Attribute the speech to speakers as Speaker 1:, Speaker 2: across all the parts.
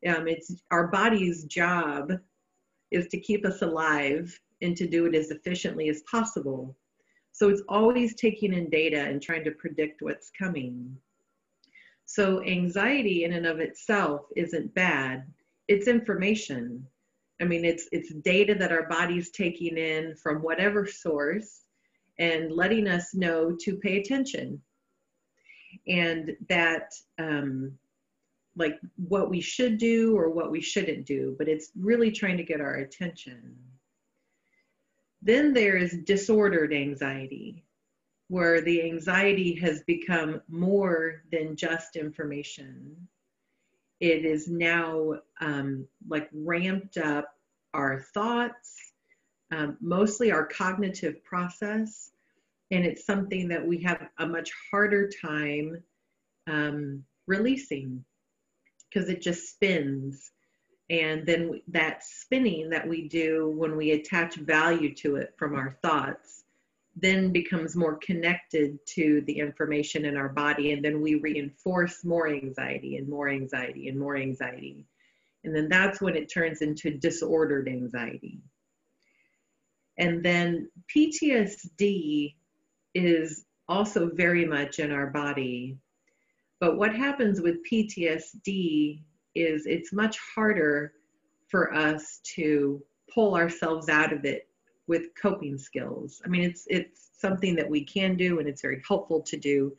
Speaker 1: It's our body's job is to keep us alive and to do it as efficiently as possible. So it's always taking in data and trying to predict what's coming. So anxiety in and of itself isn't bad. It's information. I mean, it's data that our body's taking in from whatever source and letting us know to pay attention. And that, like what we should do or what we shouldn't do, but it's really trying to get our attention. Then there is disordered anxiety, where the anxiety has become more than just information. It is now like ramped up our thoughts, mostly our cognitive process, and it's something that we have a much harder time releasing, because it just spins. And then that spinning that we do when we attach value to it from our thoughts then becomes more connected to the information in our body. And then we reinforce more anxiety and more anxiety and more anxiety. And then that's when it turns into disordered anxiety. And then PTSD is also very much in our body. But what happens with PTSD is it's much harder for us to pull ourselves out of it with coping skills. I mean, it's something that we can do and it's very helpful to do,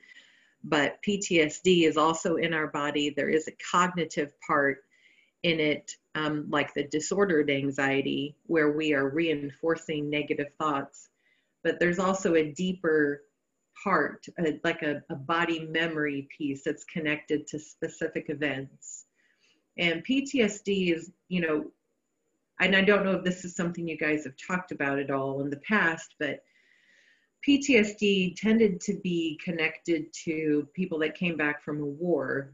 Speaker 1: but PTSD is also in our body. There is a cognitive part in it, like the disordered anxiety, where we are reinforcing negative thoughts, but there's also a deeper part, like a body memory piece that's connected to specific events. And PTSD is, you know, and I don't know if this is something you guys have talked about at all in the past, but PTSD tended to be connected to people that came back from a war.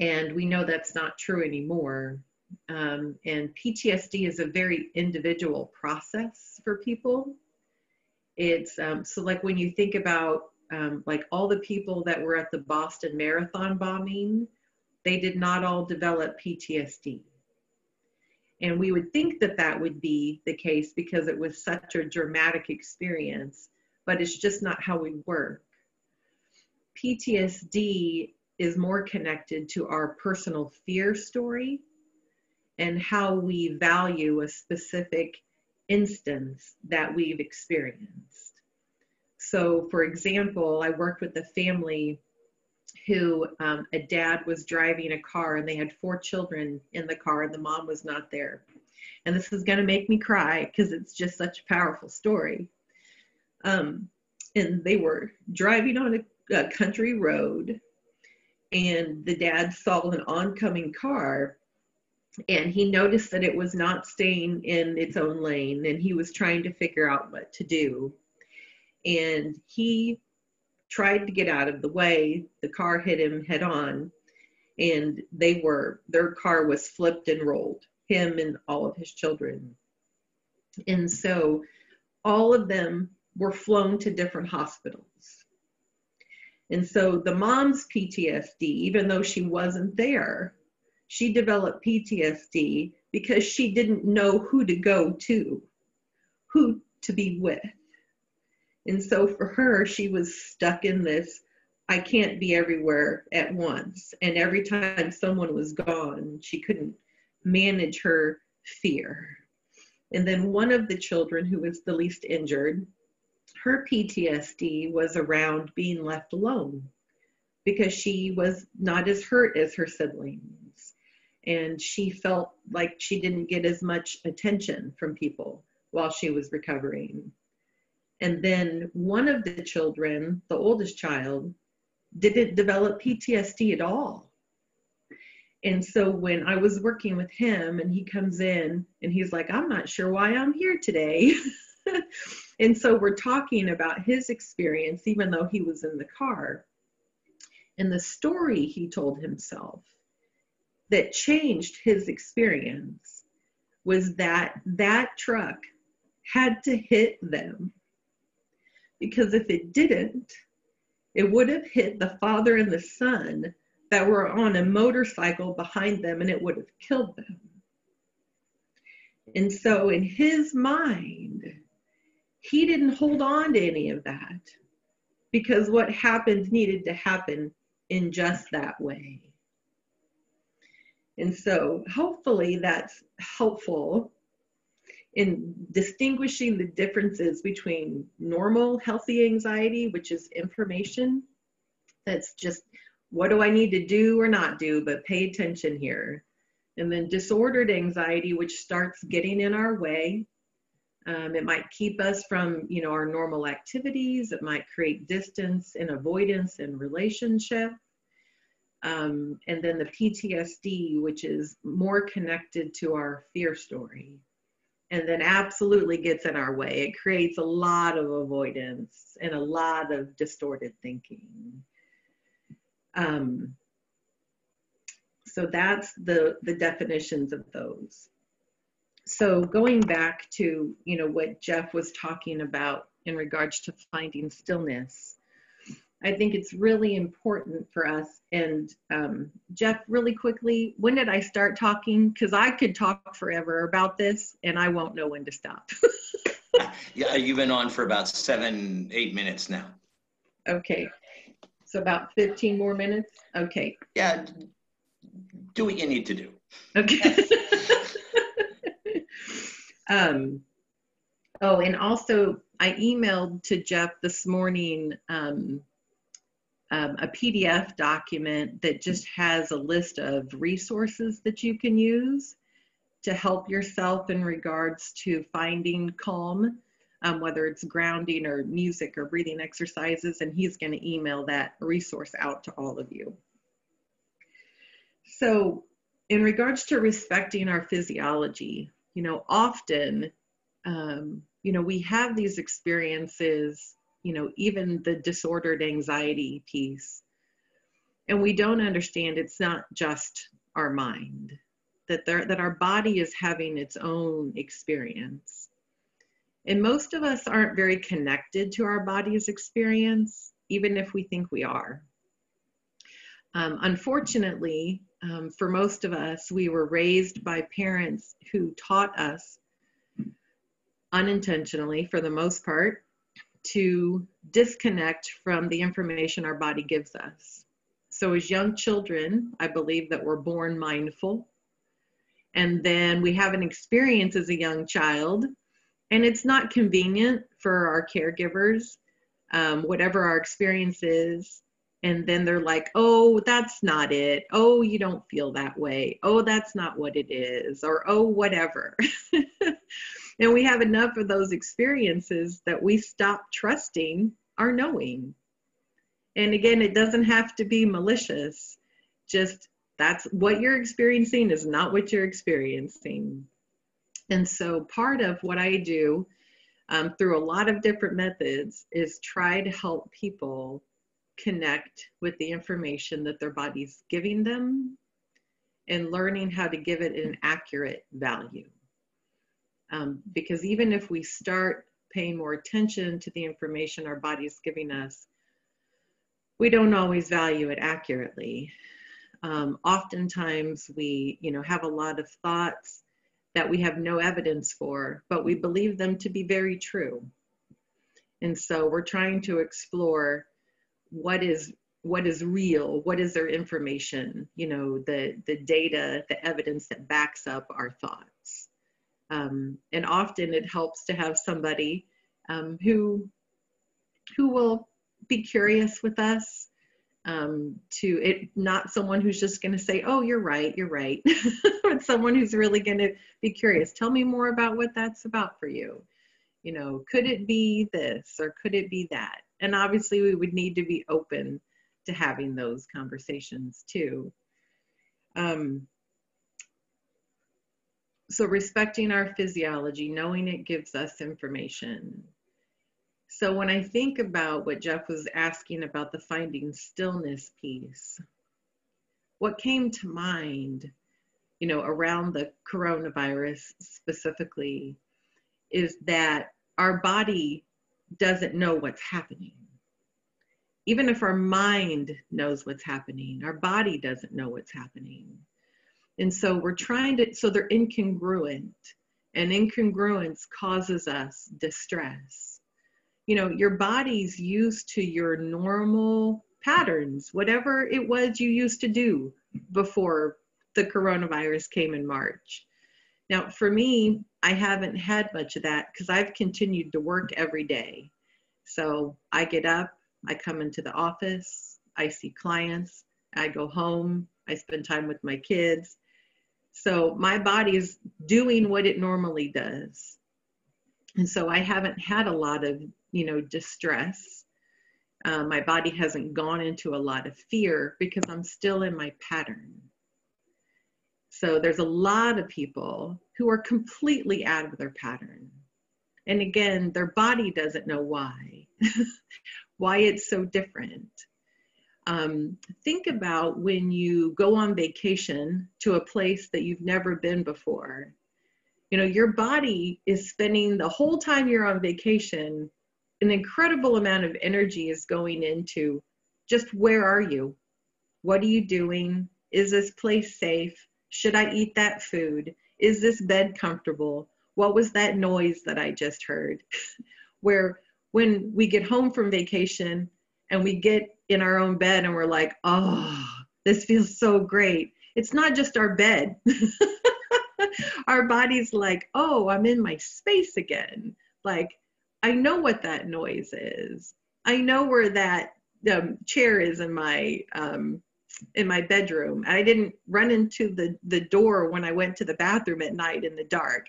Speaker 1: And we know that's not true anymore. And PTSD is a very individual process for people. It's so like when you think about like all the people that were at the Boston Marathon bombing, they did not all develop PTSD. And we would think that that would be the case because it was such a dramatic experience, but it's just not how we work. PTSD is more connected to our personal fear story and how we value a specific instance that we've experienced. So for example, I worked with a family who a dad was driving a car and they had 4 children in the car and the mom was not there. And this is going to make me cry because it's just such a powerful story. And they were driving on a country road and the dad saw an oncoming car and he noticed that it was not staying in its own lane and he was trying to figure out what to do. And he tried to get out of the way. The car hit him head on and their car was flipped and rolled, him and all of his children. And so all of them were flown to different hospitals. And so the mom's PTSD, even though she wasn't there, she developed PTSD because she didn't know who to go to, who to be with. And so for her, she was stuck in this, I can't be everywhere at once. And every time someone was gone, she couldn't manage her fear. And then one of the children who was the least injured, her PTSD was around being left alone because she was not as hurt as her siblings. And she felt like she didn't get as much attention from people while she was recovering. And then one of the children, the oldest child, didn't develop PTSD at all. And so when I was working with him and he comes in and he's like, I'm not sure why I'm here today. And so we're talking about his experience, even though he was in the car. And the story he told himself that changed his experience was that that truck had to hit them. Because if it didn't, it would have hit the father and the son that were on a motorcycle behind them and it would have killed them. And so in his mind, he didn't hold on to any of that because what happened needed to happen in just that way. And so hopefully that's helpful in distinguishing the differences between normal healthy anxiety, which is information that's just, what do I need to do or not do, but pay attention here. And then disordered anxiety, which starts getting in our way. It might keep us from, our normal activities. It might create distance and avoidance in relationship. And then the PTSD, which is more connected to our fear story. And then absolutely gets in our way. It creates a lot of avoidance and a lot of distorted thinking. So that's the definitions of those. So going back to, what Jeff was talking about in regards to finding stillness, I think it's really important for us. And Jeff, really quickly, when did I start talking? Because I could talk forever about this and I won't know when to stop.
Speaker 2: Yeah, you've been on for about 7-8 minutes now. Okay.
Speaker 1: So about 15 more minutes? Okay.
Speaker 2: Yeah, do what you need to do.
Speaker 1: Okay. Oh, and also I emailed to Jeff this morning a PDF document that just has a list of resources that you can use to help yourself in regards to finding calm, whether it's grounding or music or breathing exercises, and he's going to email that resource out to all of you. So in regards to respecting our physiology, often, we have these experiences, even the disordered anxiety piece, and we don't understand it's not just our mind, that our body is having its own experience. And most of us aren't very connected to our body's experience, even if we think we are. Unfortunately, for most of us, we were raised by parents who taught us, unintentionally for the most part, to disconnect from the information our body gives us. So as young children, I believe that we're born mindful. And then we have an experience as a young child, and it's not convenient for our caregivers, whatever our experience is. And then they're like, oh, that's not it. Oh, you don't feel that way. Oh, that's not what it is. Or, oh, whatever. And we have enough of those experiences that we stop trusting our knowing. And again, it doesn't have to be malicious. Just that's what you're experiencing is not what you're experiencing. And so part of what I do through a lot of different methods is try to help people connect with the information that their body's giving them and learning how to give it an accurate value. Because even if we start paying more attention to the information our body's giving us, we don't always value it accurately. Oftentimes we, have a lot of thoughts that we have no evidence for, but we believe them to be very true. And so we're trying to explore what is real, what is their information, the data, the evidence that backs up our thoughts. And often it helps to have somebody who will be curious with us, not someone who's just going to say, oh, you're right, but someone who's really going to be curious. Tell me more about what that's about for you. Could it be this or could it be that? And obviously we would need to be open to having those conversations too. So respecting our physiology, knowing it gives us information. So when I think about what Jeff was asking about the finding stillness piece, what came to mind, around the coronavirus specifically, is that our body doesn't know what's happening. Even if our mind knows what's happening, our body doesn't know what's happening. And so we're trying to, so they're incongruent, and incongruence causes us distress. You know, your body's used to your normal patterns, whatever it was you used to do before the coronavirus came in March. Now, for me, I haven't had much of that because I've continued to work every day. So I get up, I come into the office, I see clients, I go home, I spend time with my kids. So my body is doing what it normally does. And so I haven't had a lot of, you know, distress. My body hasn't gone into a lot of fear because I'm still in my pattern. So there's a lot of people who are completely out of their pattern. And again, their body doesn't know why, why it's so different. Think about when you go on vacation to a place that you've never been before. You know, your body is spending the whole time you're on vacation, an incredible amount of energy is going into just where are you? What are you doing? Is this place safe? Should I eat that food? Is this bed comfortable? What was that noise that I just heard? Where when we get home from vacation and we get in our own bed and we're like, oh, this feels so great. It's not just our bed. Our body's like, oh, I'm in my space again. Like, I know what that noise is. I know where that chair is in my bedroom. I didn't run into the door when I went to the bathroom at night in the dark.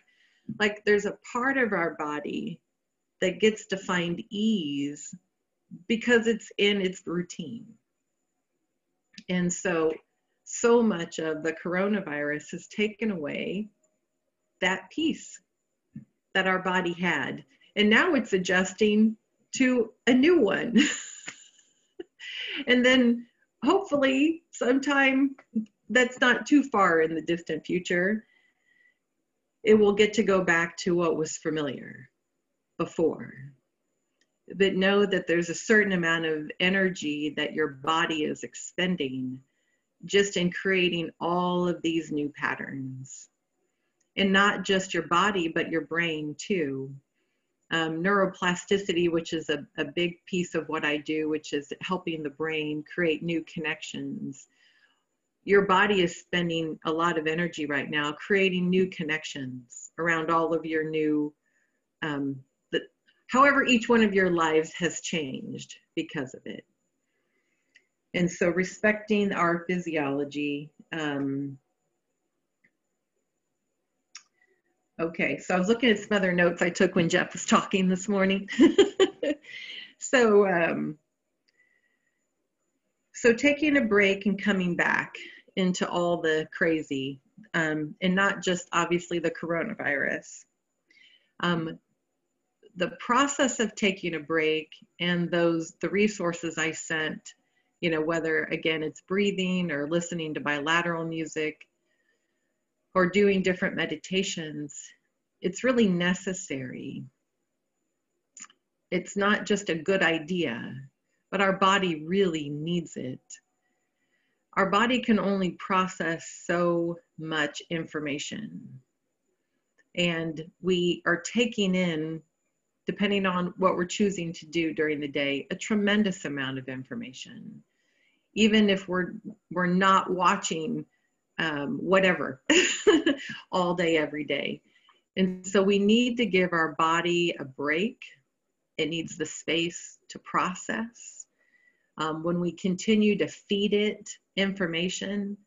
Speaker 1: Like, there's a part of our body that gets to find ease because it's in its routine. And so much of the coronavirus has taken away that peace that our body had. And now it's adjusting to a new one. And then hopefully sometime that's not too far in the distant future, it will get to go back to what was familiar before. But know that there's a certain amount of energy that your body is expending just in creating all of these new patterns. And not just your body, but your brain too. Neuroplasticity, which is a big piece of what I do, which is helping the brain create new connections. Your body is spending a lot of energy right now creating new connections around all of your new, however each one of your lives has changed because of it. And so respecting our physiology. Okay, so I was looking at some other notes I took when Jeff was talking this morning. So taking a break and coming back into all the crazy, and not just obviously the coronavirus. The process of taking a break and the resources I sent, you know, whether again it's breathing or listening to bilateral music or doing different meditations, it's really necessary. It's not just a good idea, but our body really needs it. Our body can only process so much information. And we are taking in, depending on what we're choosing to do during the day, a tremendous amount of information. Even if we're not watching whatever all day, every day. And so we need to give our body a break. It needs the space to process. When we continue to feed it information,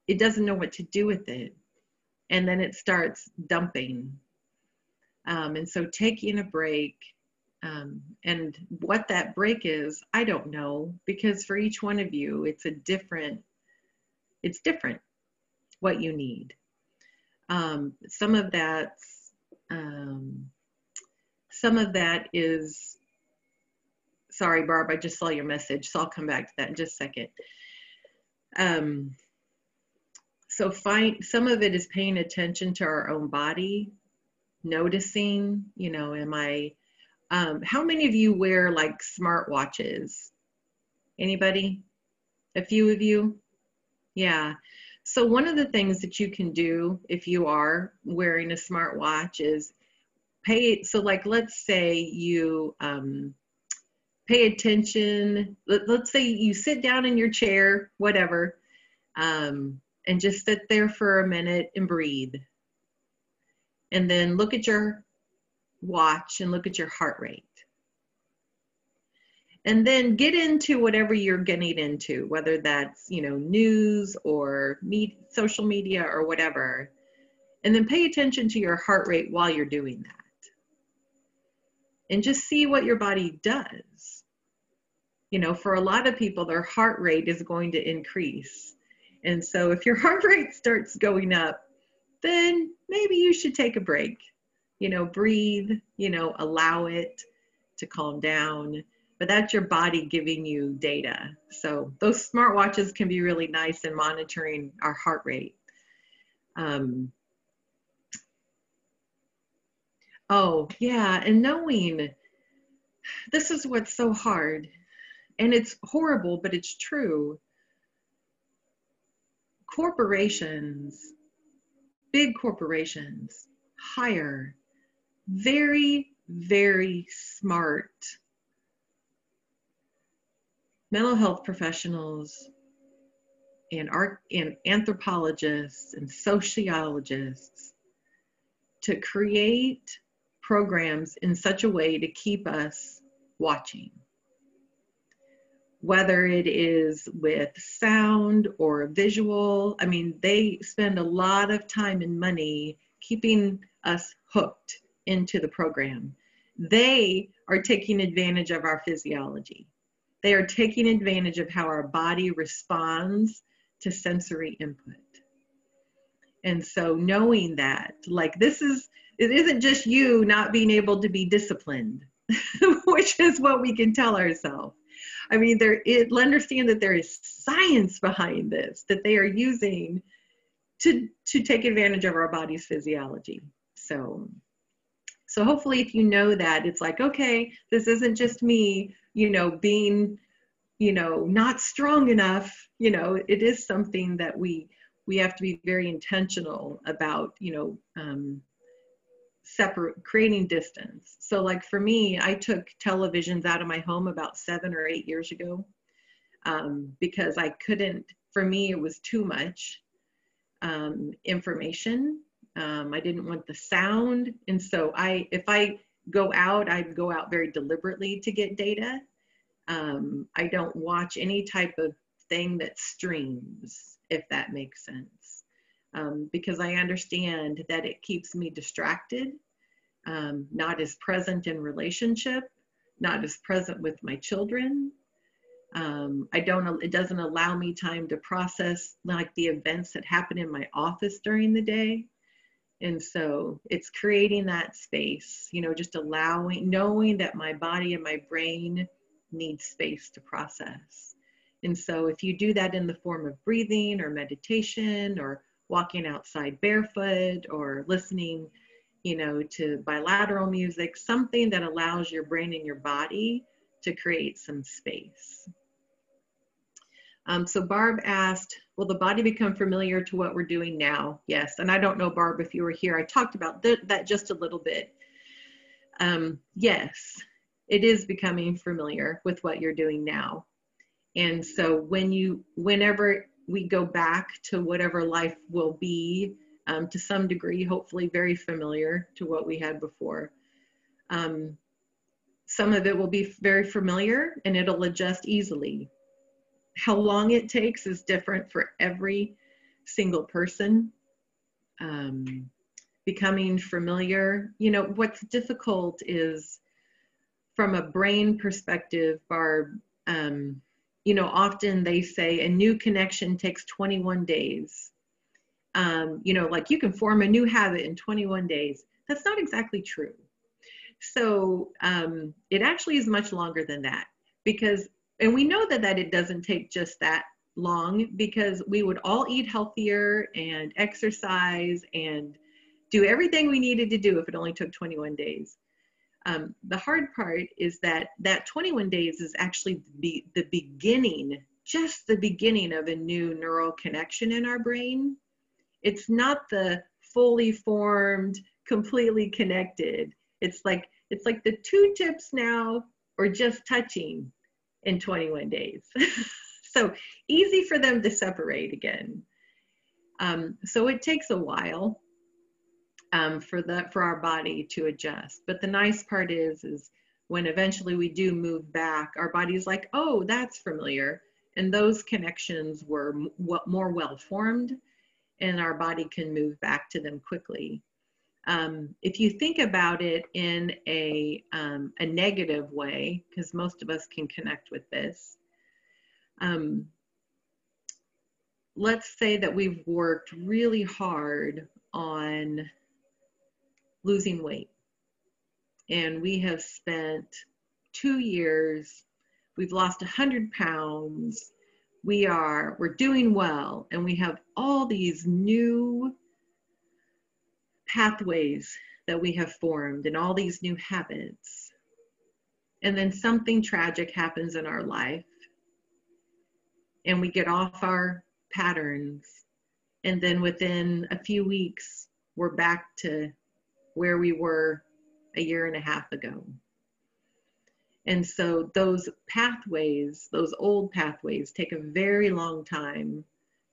Speaker 1: it doesn't know what to do with it. And then it starts dumping. And so taking a break, and what that break is, I don't know, because for each one of you, it's different what you need. Some of that is, sorry, Barb, I just saw your message, so I'll come back to that in just a second. So some of it is paying attention to our own body, noticing, you know, how many of you wear like smart watches? Anybody? A few of you? Yeah. So one of the things that you can do if you are wearing a smartwatch is so like, let's say you pay attention. Let's say you sit down in your chair, whatever, and just sit there for a minute and breathe. And then look at your watch and look at your heart rate. And then get into whatever you're getting into, whether that's, news or social media or whatever. And then pay attention to your heart rate while you're doing that. And just see what your body does. For a lot of people, their heart rate is going to increase. And so if your heart rate starts going up, then maybe you should take a break. Breathe, allow it to calm down. But that's your body giving you data. So those smartwatches can be really nice in monitoring our heart rate. Oh, yeah, and knowing, this is what's so hard, and it's horrible, but it's true. Corporations, big corporations, hire very, very smart mental health professionals and anthropologists and sociologists to create programs in such a way to keep us watching. Whether it is with sound or visual, they spend a lot of time and money keeping us hooked into the program. They are taking advantage of our physiology. They are taking advantage of how our body responds to sensory input. And so knowing that, it isn't just you not being able to be disciplined, which is what we can tell ourselves. Understand that there is science behind this, that they are using to take advantage of our body's physiology. So hopefully if you know that, it's like, okay, this isn't just me, being, not strong enough, it is something that we have to be very intentional about, creating distance. So like for me, I took televisions out of my home about 7 or 8 years ago, because I couldn't, for me, it was too much information. I didn't want the sound. And so if I go out, I'd go out very deliberately to get data. I don't watch any type of thing that streams, if that makes sense. Because I understand that it keeps me distracted, not as present in relationship, not as present with my children. It doesn't allow me time to process like the events that happen in my office during the day. And so it's creating that space, just knowing that my body and my brain need space to process. And so if you do that in the form of breathing or meditation or walking outside barefoot or listening, to bilateral music, something that allows your brain and your body to create some space. So Barb asked, will the body become familiar to what we're doing now? Yes, and I don't know, Barb, if you were here, I talked about that just a little bit. Yes, it is becoming familiar with what you're doing now. And so whenever we go back to whatever life will be, to some degree, hopefully very familiar to what we had before. Some of it will be very familiar and it'll adjust easily. How long it takes is different for every single person. Becoming familiar, what's difficult is from a brain perspective, Barb, often they say a new connection takes 21 days. Like you can form a new habit in 21 days. That's not exactly true. So it actually is much longer than that and we know that it doesn't take just that long because we would all eat healthier and exercise and do everything we needed to do if it only took 21 days. The hard part is that 21 days is actually the beginning, just the beginning of a new neural connection in our brain. It's not the fully formed, completely connected. It's like the two tips now are just touching in 21 days. So easy for them to separate again. So it takes a while for our body to adjust. But the nice part is when eventually we do move back, our body's like, oh, that's familiar. And those connections were more well-formed, and our body can move back to them quickly. If you think about it in a negative way, because most of us can connect with this, let's say that we've worked really hard on losing weight, and we have spent 2 years, we've lost 100 pounds, we're doing well, and we have all these new pathways that we have formed and all these new habits. And then something tragic happens in our life, and we get off our patterns, and then within a few weeks we're back to where we were a year and a half ago. And so those pathways, those old pathways, take a very long time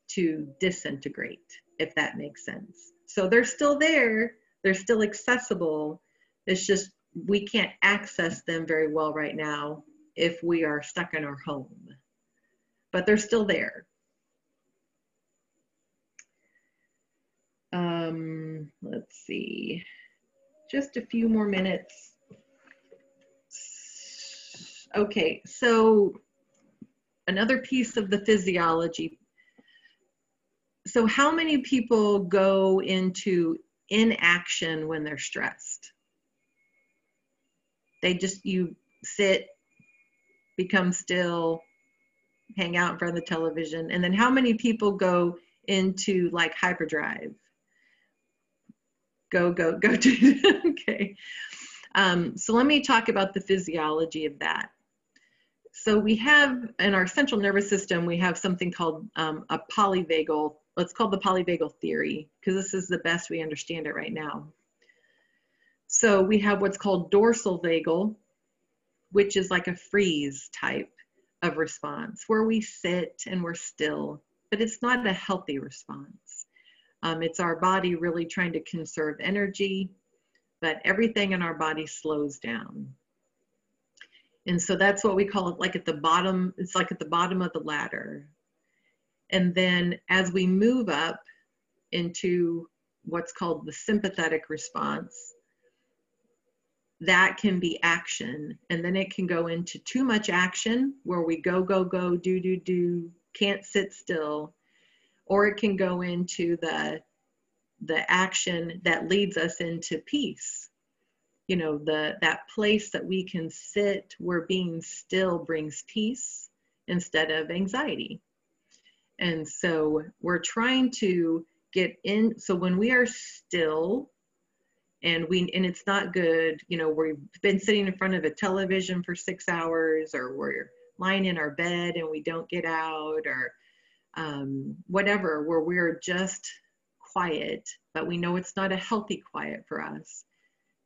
Speaker 1: to disintegrate, if that makes sense. So they're still there, they're still accessible. It's just we can't access them very well right now if we are stuck in our home, but they're still there. Let's see, just a few more minutes. Okay, so another piece of the physiology. So how many people go into inaction when they're stressed? You sit, become still, hang out in front of the television. And then how many people go into like hyperdrive? Go to, okay. So let me talk about the physiology of that. So we have, in our central nervous system, we have something called a polyvagal, let's call the polyvagal theory, because this is the best we understand it right now. So we have what's called dorsal vagal, which is like a freeze type of response, where we sit and we're still, but it's not a healthy response. It's our body really trying to conserve energy, but everything in our body slows down. And so that's what we call it, like at the bottom, it's like at the bottom of the ladder. And then as we move up into what's called the sympathetic response, that can be action. And then it can go into too much action, where we go, do, can't sit still. Or it can go into the action that leads us into peace. You know, that place that we can sit where being still brings peace instead of anxiety. And so we're trying to get in. So when we are still and it's not good, you know, we've been sitting in front of a television for 6 hours, or we're lying in our bed and we don't get out, or whatever, where we're just quiet, but we know it's not a healthy quiet for us,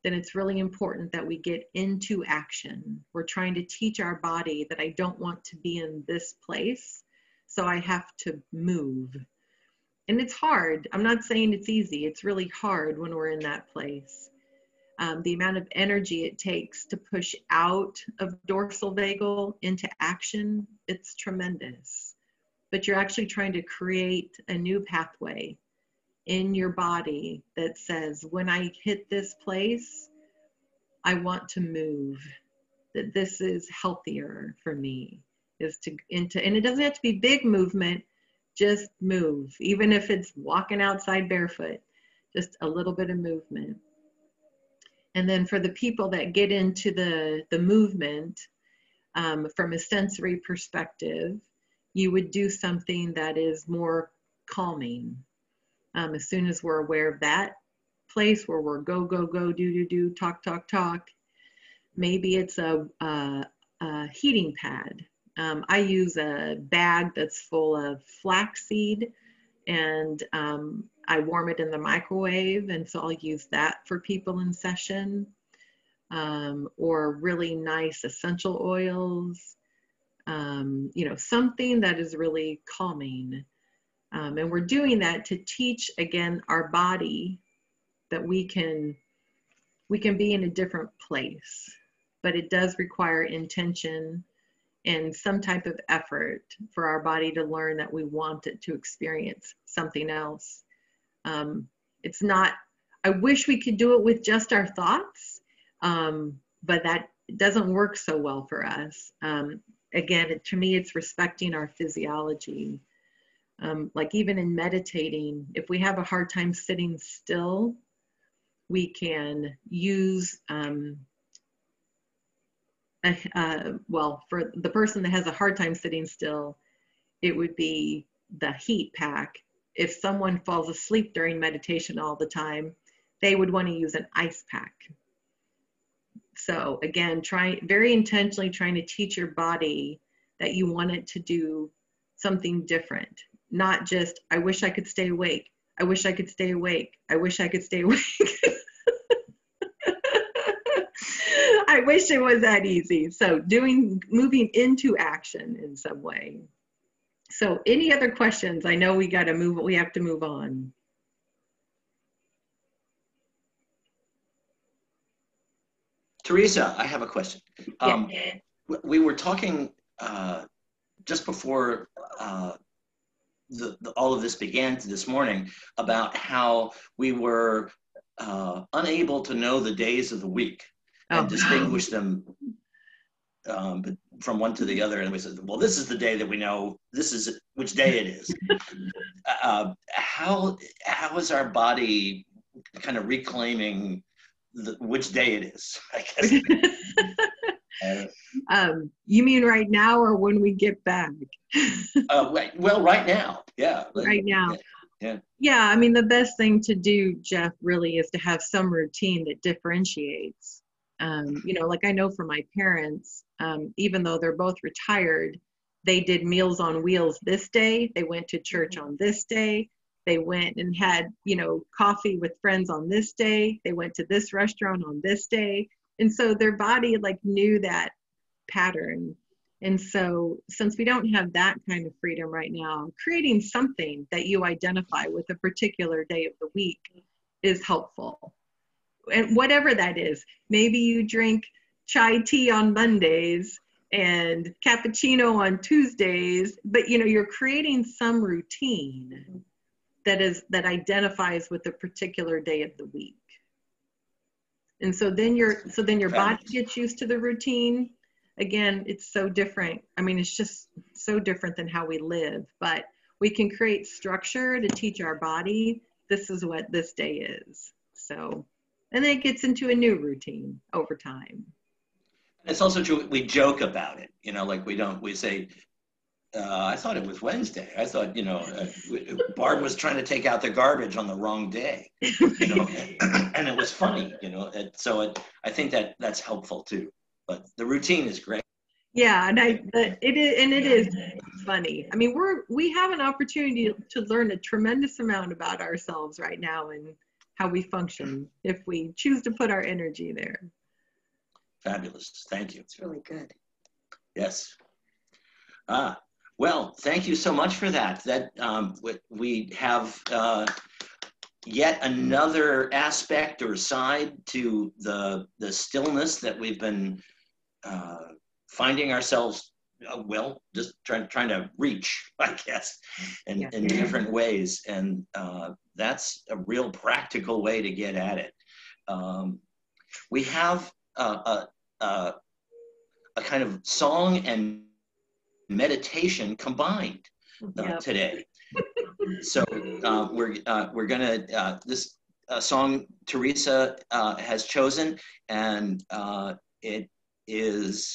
Speaker 1: then it's really important that we get into action. We're trying to teach our body that I don't want to be in this place, so I have to move. And it's hard. I'm not saying it's easy. It's really hard when we're in that place. The amount of energy it takes to push out of dorsal vagal into action, it's tremendous. But you're actually trying to create a new pathway in your body that says, when I hit this place, I want to move, that this is healthier for me, and it doesn't have to be big movement, just move. Even if it's walking outside barefoot, just a little bit of movement. And then for the people that get into the movement, from a sensory perspective, you would do something that is more calming. As soon as we're aware of that place where we're go, do, talk, Maybe it's a heating pad. I use a bag that's full of flaxseed, and I warm it in the microwave, and so I'll use that for people in session, or really nice essential oils, you know, something that is really calming. And we're doing that to teach, again, our body that we can be in a different place, but it does require intention and some type of effort for our body to learn that we want it to experience something else. It's not, I wish we could do it with just our thoughts, but that doesn't work so well for us. Again, to me, it's respecting our physiology. Like even in meditating, if we have a hard time sitting still, we can use, well, for the person that has a hard time sitting still, it would be the heat pack. If someone falls asleep during meditation all the time, they would want to use an ice pack. So again, very intentionally trying to teach your body that you want it to do something different, not just, I wish I could stay awake. I wish I could stay awake. I wish I could stay awake. I wish it was that easy. So moving into action in some way. So any other questions? I know we have to move on.
Speaker 2: Theresa, I have a question. We were talking just before all of this began this morning about how we were unable to know the days of the week and distinguish them from one to the other. And we said, well, this is the day that we know, this is which day it is. How is our body kind of reclaiming which day it is, I guess?
Speaker 1: You mean right now or when we get back?
Speaker 2: Well, right now, yeah.
Speaker 1: Right now.
Speaker 2: Yeah.
Speaker 1: Yeah, I mean, the best thing to do, Jeff, really is to have some routine that differentiates. You know, like I know for my parents, even though they're both retired, they did Meals on Wheels this day. They went to church on this day. They went and had, you know, coffee with friends on this day. They went to this restaurant on this day. And so their body like knew that pattern. And so since we don't have that kind of freedom right now, creating something that you identify with a particular day of the week is helpful. And whatever that is, maybe you drink chai tea on Mondays and cappuccino on Tuesdays, but you know, you're creating some routine that identifies with a particular day of the week. And so then your body gets used to the routine. Again, it's so different. I mean, it's just so different than how we live, but we can create structure to teach our body, this is what this day is. So, and then it gets into a new routine over time.
Speaker 2: It's also true, we joke about it, you know, like we say, I thought it was Wednesday. I thought, you know, Barb was trying to take out the garbage on the wrong day, you know, and it was funny, you know, I think that's helpful too. But the routine is great.
Speaker 1: Yeah, and it is funny. I mean, we have an opportunity to learn a tremendous amount about ourselves right now and how we function if we choose to put our energy there.
Speaker 2: Fabulous. Thank you.
Speaker 3: It's really good.
Speaker 2: Yes. Well, thank you so much for that. We have yet another aspect or side to the stillness that we've been finding ourselves, just trying to reach, I guess, in different ways. And that's a real practical way to get at it. We have a kind of song and meditation combined today. So we're gonna this song Theresa has chosen, and it is